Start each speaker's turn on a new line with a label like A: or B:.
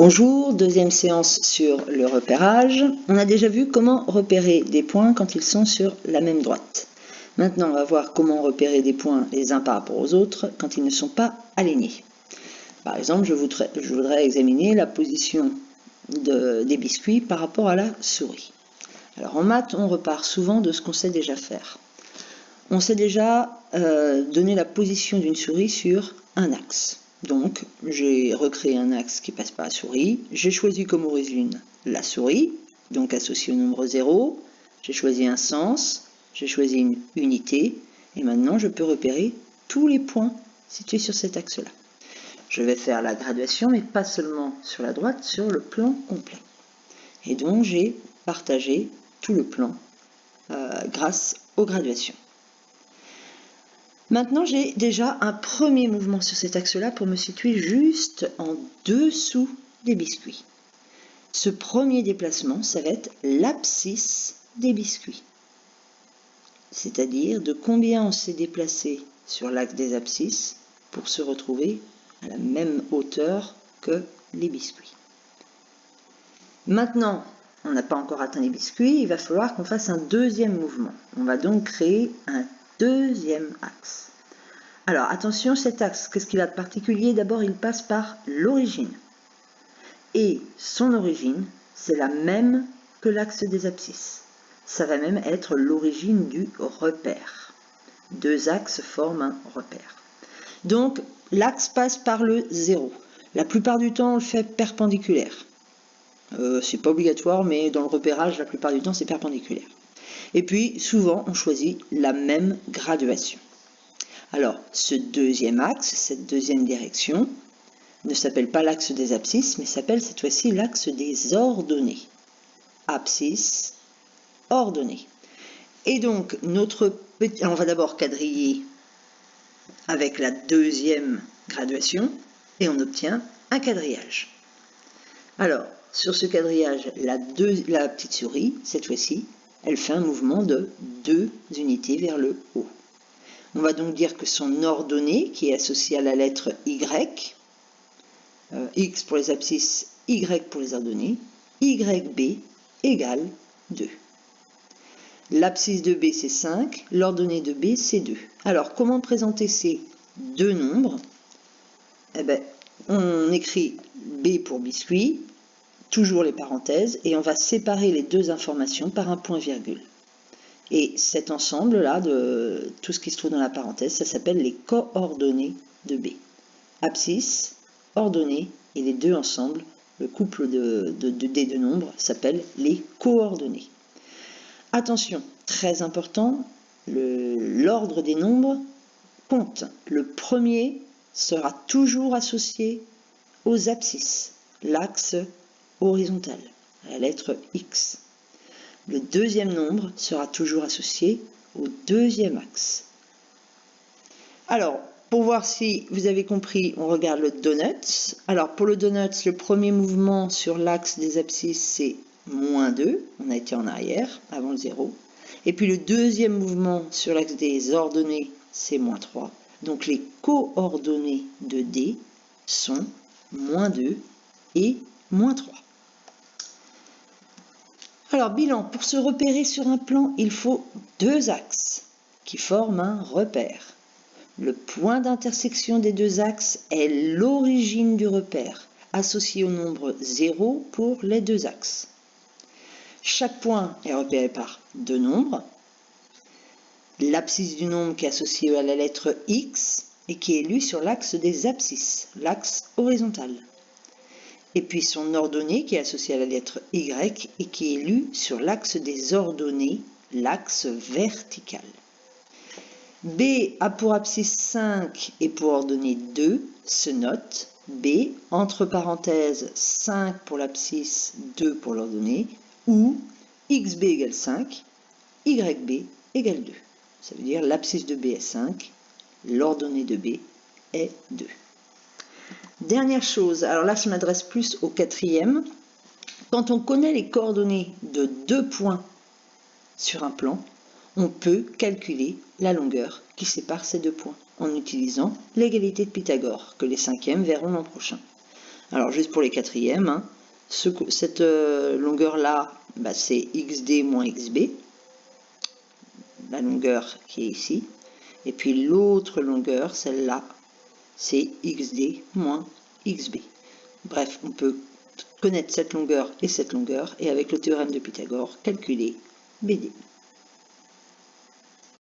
A: Bonjour, deuxième séance sur le repérage. On a déjà vu comment repérer des points quand ils sont sur la même droite. Maintenant, on va voir comment repérer des points les uns par rapport aux autres quand ils ne sont pas alignés. Par exemple, je voudrais examiner la position des biscuits par rapport à la souris. Alors en maths, on repart souvent de ce qu'on sait déjà faire. On sait déjà donner la position d'une souris sur un axe. Donc, j'ai recréé un axe qui passe par la souris. J'ai choisi comme origine la souris, donc associée au nombre 0. J'ai choisi un sens, j'ai choisi une unité. Et maintenant, je peux repérer tous les points situés sur cet axe-là. Je vais faire la graduation, mais pas seulement sur la droite, sur le plan complet. Et donc, j'ai partagé tout le plan grâce aux graduations. Maintenant, j'ai déjà un premier mouvement sur cet axe-là pour me situer juste en dessous des biscuits. Ce premier déplacement, ça va être l'abscisse des biscuits. C'est-à-dire de combien on s'est déplacé sur l'axe des abscisses pour se retrouver à la même hauteur que les biscuits. Maintenant, on n'a pas encore atteint les biscuits, il va falloir qu'on fasse un deuxième mouvement. On va donc créer un deuxième axe. Alors attention, cet axe, qu'est-ce qu'il a de particulier? D'abord, il passe par l'origine. Et son origine, c'est la même que l'axe des abscisses. Ça va même être l'origine du repère. Deux axes forment un repère. Donc, l'axe passe par le 0. La plupart du temps, on le fait perpendiculaire. C'est pas obligatoire, mais dans le repérage, la plupart du temps, c'est perpendiculaire. Et puis, souvent, on choisit la même graduation. Alors, ce deuxième axe, cette deuxième direction, ne s'appelle pas l'axe des abscisses, mais s'appelle cette fois-ci l'axe des ordonnées. Abscisse, ordonnée. Et donc, on va d'abord quadriller avec la deuxième graduation, et on obtient un quadrillage. Alors, sur ce quadrillage, la petite souris, cette fois-ci, elle fait un mouvement de 2 unités vers le haut. On va donc dire que son ordonnée, qui est associée à la lettre Y, X pour les abscisses, Y pour les ordonnées, YB égale 2. L'abscisse de B, c'est 5, l'ordonnée de B, c'est 2. Alors, comment présenter ces deux nombres? Eh bien, on écrit B pour biscuit, toujours les parenthèses, et on va séparer les deux informations par un point-virgule. Et cet ensemble-là, de tout ce qui se trouve dans la parenthèse, ça s'appelle les coordonnées de B. Abscisse, ordonnée, et les deux ensemble, le couple des deux nombres, s'appelle les coordonnées. Attention, très important, l'ordre des nombres compte. Le premier sera toujours associé aux abscisses, l'axe horizontal, à la lettre X. Le deuxième nombre sera toujours associé au deuxième axe. Alors, pour voir si vous avez compris, on regarde le donut. Alors, pour le donut, le premier mouvement sur l'axe des abscisses, c'est -2. On a été en arrière, avant le 0. Et puis le deuxième mouvement sur l'axe des ordonnées, c'est -3. Donc, les coordonnées de D sont -2 et -3. Alors, bilan, pour se repérer sur un plan, il faut deux axes qui forment un repère. Le point d'intersection des deux axes est l'origine du repère, associé au nombre 0 pour les deux axes. Chaque point est repéré par deux nombres. L'abscisse du nombre qui est associée à la lettre X et qui est lue sur l'axe des abscisses, l'axe horizontal. Et puis son ordonnée qui est associée à la lettre Y et qui est lue sur l'axe des ordonnées, l'axe vertical. B a pour abscisse 5 et pour ordonnée 2, se note B, entre parenthèses 5 pour l'abscisse, 2 pour l'ordonnée, ou XB égale 5, YB égale 2. Ça veut dire l'abscisse de B est 5, l'ordonnée de B est 2. Dernière chose, alors là je m'adresse plus au quatrième. Quand on connaît les coordonnées de deux points sur un plan, on peut calculer la longueur qui sépare ces deux points en utilisant l'égalité de Pythagore, que les cinquièmes verront l'an prochain. Alors, juste pour les quatrièmes, hein, cette longueur-là, bah, c'est xd moins xb, la longueur qui est ici. Et puis l'autre longueur, celle-là, c'est xd moins xb. Bref, on peut connaître cette longueur, et avec le théorème de Pythagore, calculer BD.